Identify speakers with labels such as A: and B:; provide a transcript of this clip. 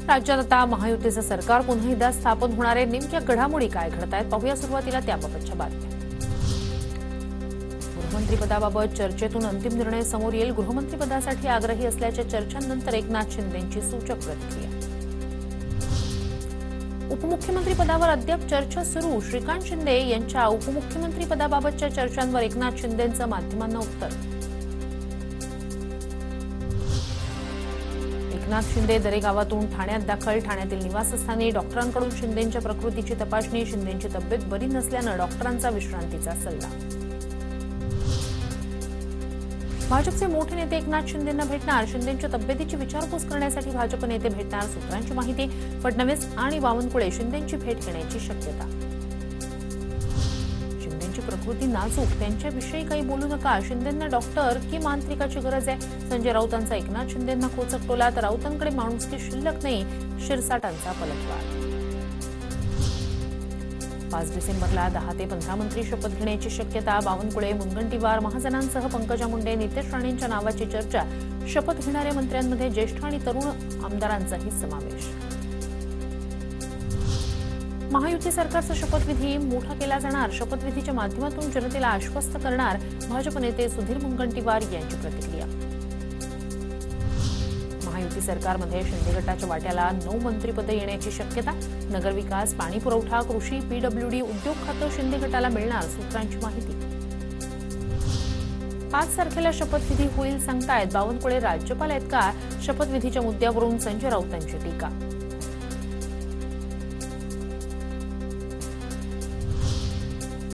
A: राज्यात आता महायुतीचं सरकार पुन्हा एकदा स्थापन होणार आहे। नेमक्या घडामोडी काय घडतायत पाहूया सुरुवातीला त्याबाबतच्या बातम्या। गृहमंत्रीपदाबाबत चर्चेतून अंतिम निर्णय समोर येईल। गृहमंत्रीपदासाठी आग्रही असल्याच्या चर्चांनंतर एकनाथ शिंदेंची सूचक प्रतिक्रिया। उपमुख्यमंत्रीपदावर अद्याप चर्चा सुरू। श्रीकांत शिंदे यांच्या उपमुख्यमंत्रीपदाबाबतच्या चर्चांवर एकनाथ शिंदेंचं माध्यमांना उत्तर। एकनाथ शिंदे दरेगावातून ठाण्यात दाखल। ठाण्यातील निवासस्थानी डॉक्टरांकडून शिंदेंच्या प्रकृतीची तपासणी। शिंदेंची तब्येत बरी नसल्यानं डॉक्टरांचा विश्रांतीचा सल्ला। भाजपचे मोठे नेते एकनाथ शिंदेंना भेटणार। शिंदेंच्या तब्येतीची विचारपूस करण्यासाठी भाजप नेते भेटणार। सूत्रांची माहिती। फडणवीस आणि बावनकुळे शिंदेंची भेट घेण्याची शक्यता। शिंदेंची प्रकृती नाजूक, त्यांच्याविषयी काही बोलू नका। शिंदेंना डॉक्टर की मांत्रिकाची गरज आहे। संजय राऊतांचा एकनाथ शिंदेंना खोचक टोला। तर राऊतांकडे माणुसकी शिल्लक नाही, शिरसाटांचा पलटवार। 5 डिसेंबरला 10 ते 15 मंत्री शपथ घेण्याची शक्यता। बावनकुळे, मुनगंटीवार, महाजनांसह पंकजा मुंडे, नितेश राणेंच्या नावाची चर्चा। शपथ घेणाऱ्या मंत्र्यांमध्ये ज्येष्ठ आणि तरुण आमदारांचाही समावेश। महायुती सरकारचा शपथविधी मोठा केला जाणार। शपथविधीच्या माध्यमातून जनतेला आश्वस्त करणार। भाजप नेते सुधीर मुनगंटीवार यांची प्रतिक्रिया। महायुती सरकारमध्ये शिंदे गटाच्या वाट्याला 9 मंत्रिपदे येण्याची शक्यता। नगरविकास, पाणीपुरवठा, कृषी, पीडब्ल्यूडी, उद्योग खातं शिंदे गटाला मिळणार। सूत्रांची माहिती। 5 तारखेला शपथविधी होईल सांगतायत बावनकुळे। राज्यपाल आहेत का? शपथविधीच्या मुद्द्यावरून संजय राऊतांची टीका।